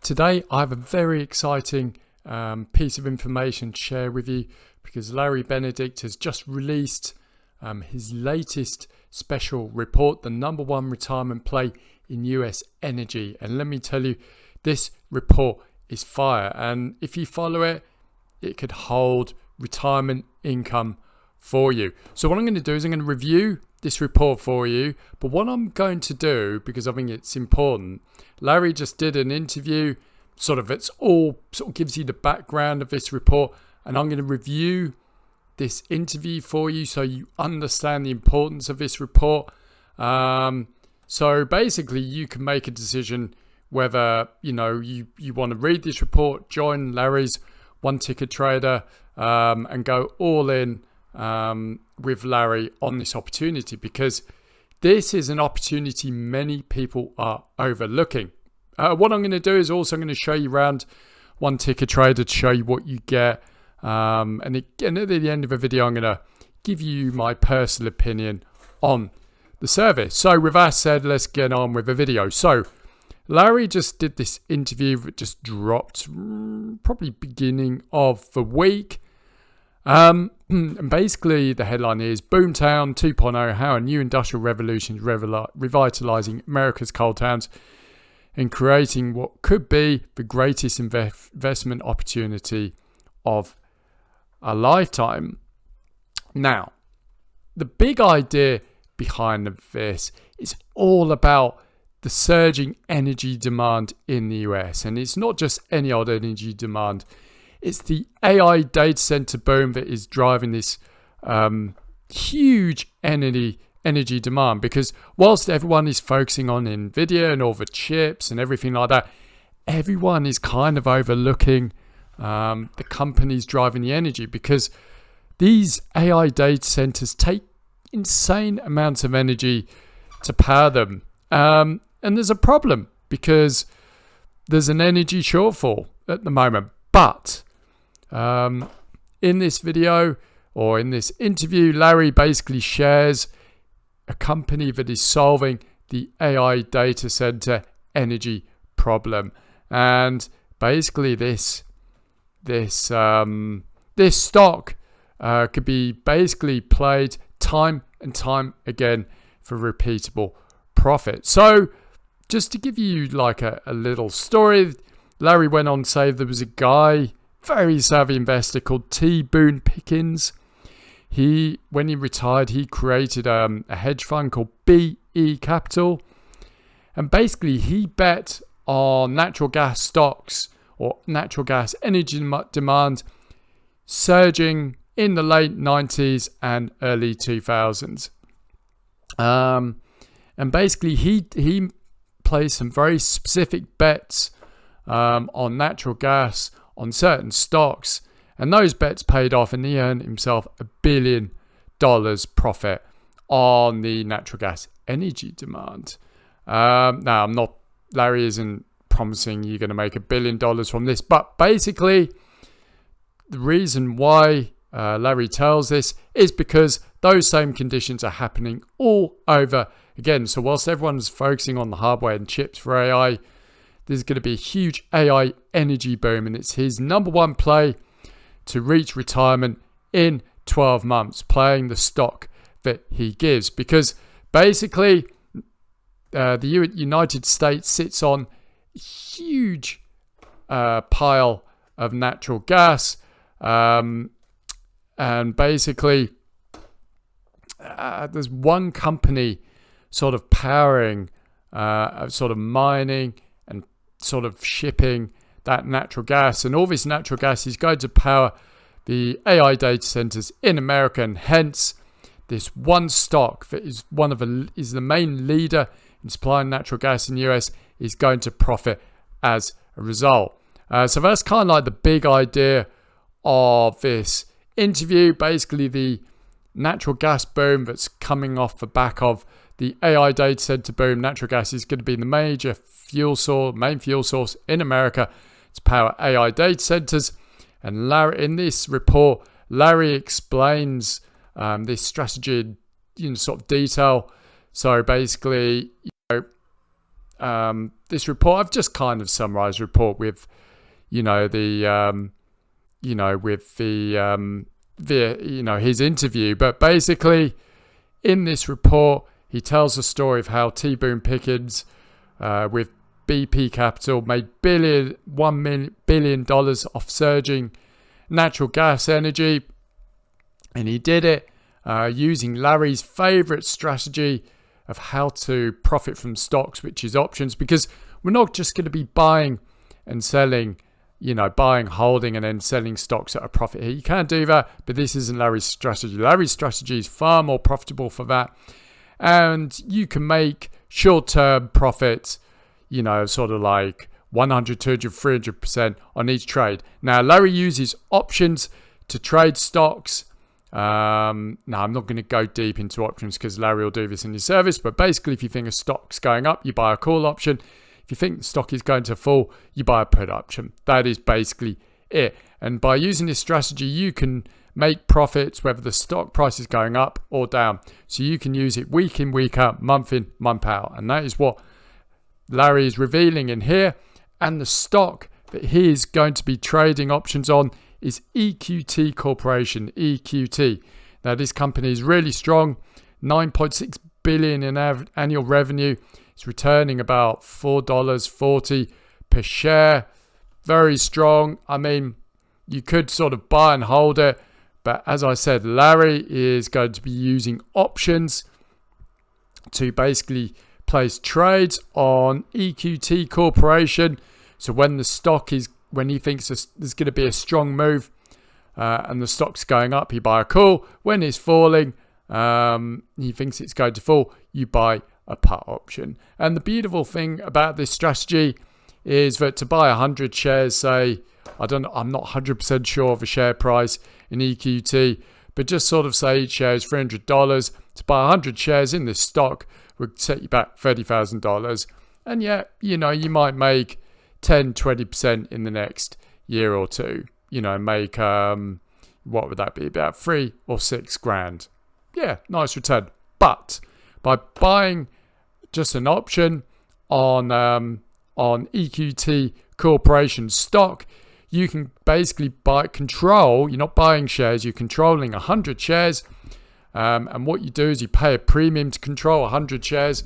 Today I have a very exciting piece of information to share with you because Larry Benedict has just released his latest special report, the #1 retirement play in US energy. And let me tell you, this report is fire, and if you follow it, it could hold retirement income for you. So what I'm going to do is I'm going to review this report for you, but what I'm going to do, because I think it's important, Larry just did an interview, it's all gives you the background of this report, and I'm going to review this interview for you so you understand the importance of this report. So basically you can make a decision whether you want to read this report, join Larry's One Ticket Trader, and go all in with Larry on this opportunity, because this is an opportunity many people are overlooking. What I'm going to do is also I'm going to show you around One Ticket Trader to show you what you get, and at the end of the video I'm going to give you my personal opinion on the service. So with that said, let's get on with the video. So Larry just did this interview that just dropped probably beginning of the week. And basically the headline is Boomtown 2.0, how a new industrial revolution is revitalizing America's coal towns and creating what could be the greatest investment opportunity of a lifetime. Now, the big idea behind this is all about the surging energy demand in the US. And it's not just any old energy demand. It's the AI data center boom that is driving this huge energy demand, because whilst everyone is focusing on Nvidia and all the chips and everything like that, everyone is kind of overlooking the companies driving the energy, because these AI data centers take insane amounts of energy to power them. And there's a problem because there's an energy shortfall at the moment. But in this video or in this interview, Larry basically shares a company that is solving the AI data center energy problem. And basically this stock could be basically played time and time again for repeatable profit. So just to give you like a little story, Larry went on to say there was a guy, very savvy investor called T. Boone Pickens. When he retired, he created a hedge fund called BE Capital. And basically he bet on natural gas stocks or natural gas energy demand surging in the late 90s and early 2000s. And basically he placed some very specific bets on natural gas, on certain stocks, and those bets paid off, and he earned himself $1 billion profit on the natural gas energy demand. Now, Larry isn't promising you're going to make $1 billion from this, but basically the reason why Larry tells this is because those same conditions are happening all over again. So whilst everyone's focusing on the hardware and chips for AI, there's going to be a huge AI energy boom, and it's his #1 play to reach retirement in 12 months, playing the stock that he gives. Because basically the United States sits on a huge pile of natural gas, and basically there's one company powering, mining and shipping that natural gas, and all this natural gas is going to power the AI data centers in America, and hence this one stock that is is the main leader in supplying natural gas in the US is going to profit as a result. So that's kind of like the big idea of this interview. Basically, the natural gas boom that's coming off the back of the AI data center boom. Natural gas is going to be the main fuel source in America to power AI data centers. And Larry, in this report, Larry explains this strategy in detail. So basically, this report. I've just kind of summarised the report with, his interview. But basically, in this report, he tells the story of how T. Boone Pickens, with BP Capital, made $1 billion off surging natural gas energy. And he did it using Larry's favourite strategy of how to profit from stocks, which is options. Because we're not just going to be buying and selling, buying, holding, and then selling stocks at a profit here. You can do that, but this isn't Larry's strategy. Larry's strategy is far more profitable for that. And you can make short-term profits, sort of like 100, 200, 300% on each trade. Now, Larry uses options to trade stocks. Now, I'm not going to go deep into options because Larry will do this in his service. But basically, if you think a stock's going up, you buy a call option. If you think the stock is going to fall, you buy a put option. That is basically it. And by using this strategy, you can make profits whether the stock price is going up or down. So you can use it week in, week out, month in, month out. And that is what Larry is revealing in here. And the stock that he is going to be trading options on is EQT Corporation, EQT. Now, this company is really strong, 9.6 billion in annual revenue. It's returning about $4.40 per share. Very strong. I mean, you could sort of buy and hold it. But as I said, Larry is going to be using options to basically place trades on EQT Corporation. So when the stock is, when he thinks there's going to be a strong move and the stock's going up, you buy a call. When it's falling, he thinks it's going to fall, you buy a put option. And the beautiful thing about this strategy is that to buy 100 shares, say, I'm not 100% sure of a share price in EQT, but just sort of say each share is $300. To buy 100 shares in this stock would set you back $30,000. And yet, you might make 10, 20% in the next year or two. Make, what would that be? About 3 or 6 grand. Yeah, nice return. But by buying just an option on EQT Corporation stock, you can basically buy control. You're not buying shares, you're controlling 100 shares. And what you do is you pay a premium to control 100 shares,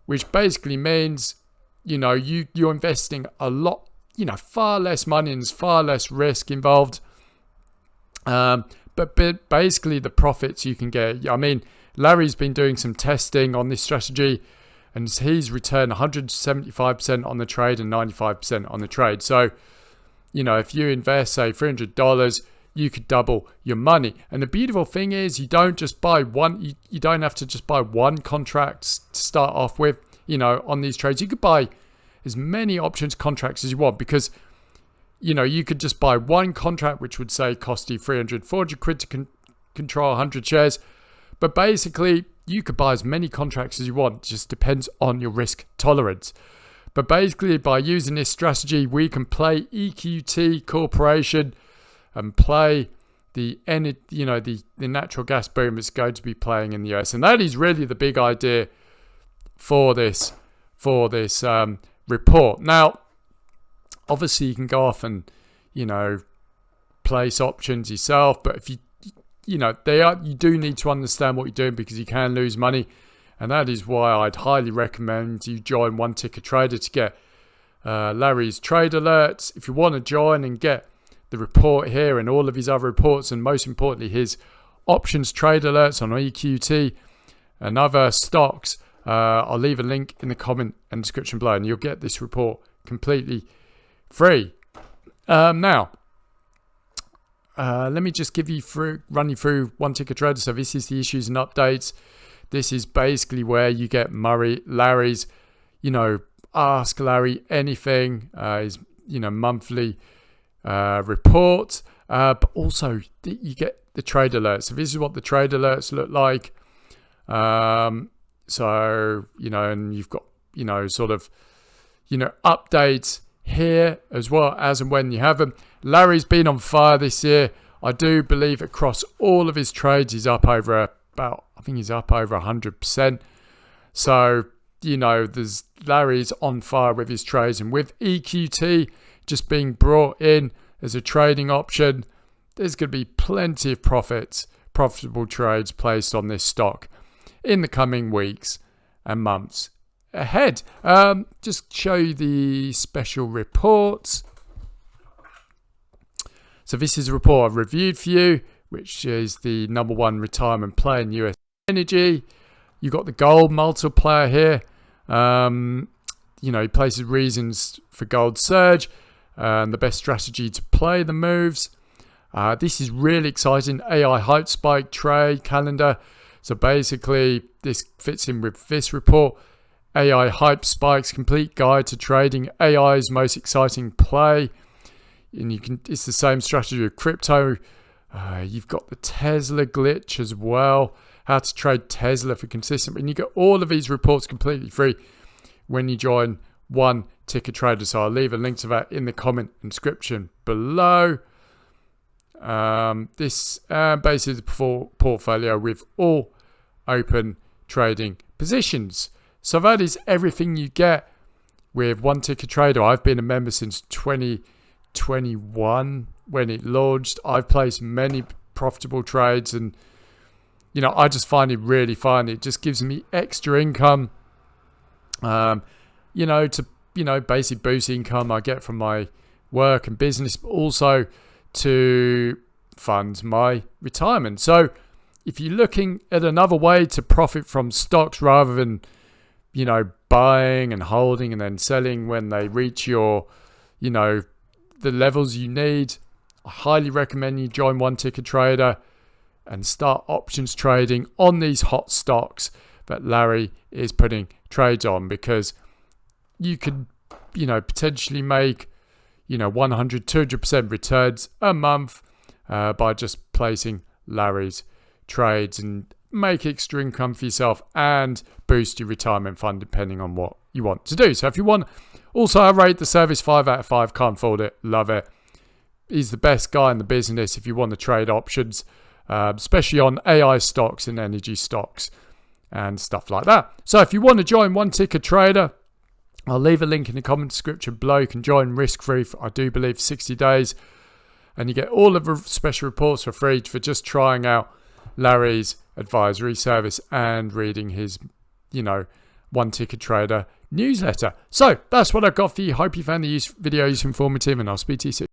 which basically means, you're investing a lot, far less money and there's far less risk involved. But basically the profits you can get. I mean, Larry's been doing some testing on this strategy and he's returned 175% on the trade and 95% on the trade. So, if you invest, say, $300, you could double your money. And the beautiful thing is you don't just buy one, you don't have to just buy one contract to start off with, on these trades. You could buy as many options contracts as you want because, you could just buy one contract, which would say cost you 300, 400 quid to control 100 shares. But basically, you could buy as many contracts as you want. It just depends on your risk tolerance. But basically, by using this strategy, we can play EQT Corporation and play the natural gas boom that's going to be playing in the US. And that is really the big idea for this report. Now, obviously, you can go off and, place options yourself. But if you do need to understand what you're doing because you can lose money. And that is why I'd highly recommend you join One Ticker Trader to get Larry's trade alerts. If you want to join and get the report here and all of his other reports, and most importantly, his options trade alerts on EQT and other stocks, I'll leave a link in the comment and description below, and you'll get this report completely free. Now, let me just run you through One Ticker Trader. So this is the issues and updates. This is basically where you get Larry's, Ask Larry Anything, his, monthly report. But also you get the trade alerts. So this is what the trade alerts look like. So, and you've got, updates here as well as and when you have them. Larry's been on fire this year. I do believe across all of his trades, he's up over 100%. So, there's Larry's on fire with his trades, and with EQT just being brought in as a trading option, there's going to be plenty of profitable trades placed on this stock in the coming weeks and months ahead. Just show you the special reports. So this is a report I've reviewed for you, which is the #1 retirement play in US energy. You got the gold multiplier here. He places reasons for gold surge and the best strategy to play the moves. This is really exciting. AI hype spike trade calendar. So basically, this fits in with this report. AI hype spikes, complete guide to trading AI's most exciting play. And it's the same strategy with crypto. You've got the Tesla glitch as well. How to trade Tesla for consistent. And you get all of these reports completely free when you join One Ticker Trader. So I'll leave a link to that in the comment description below. This basically is the portfolio with all open trading positions. So that is everything you get with One Ticker Trader. I've been a member since 2021 when it launched. I've placed many profitable trades, and I just find it really fun. It just gives me extra income, to basic boost income I get from my work and business, but also to fund my retirement. So if you're looking at another way to profit from stocks rather than buying and holding and then selling when they reach your the levels you need, I highly recommend you join One Ticker Trader and start options trading on these hot stocks that Larry is putting trades on, because you could potentially make 100-200% returns a month by just placing Larry's trades, and make extra income for yourself and boost your retirement fund depending on what you want to do. So if you want, also I rate the service 5 out of 5, can't fault it, love it. He's the best guy in the business if you want to trade options, especially on AI stocks and energy stocks and stuff like that. So if you want to join One Ticker Trader, I'll leave a link in the comment description below. You can join risk-free for, I do believe, 60 days. And you get all of the special reports for free for just trying out Larry's advisory service and reading his, One Ticker Trader newsletter. So that's what I've got for you. Hope you found the video useful, informative, and I'll speak to you soon.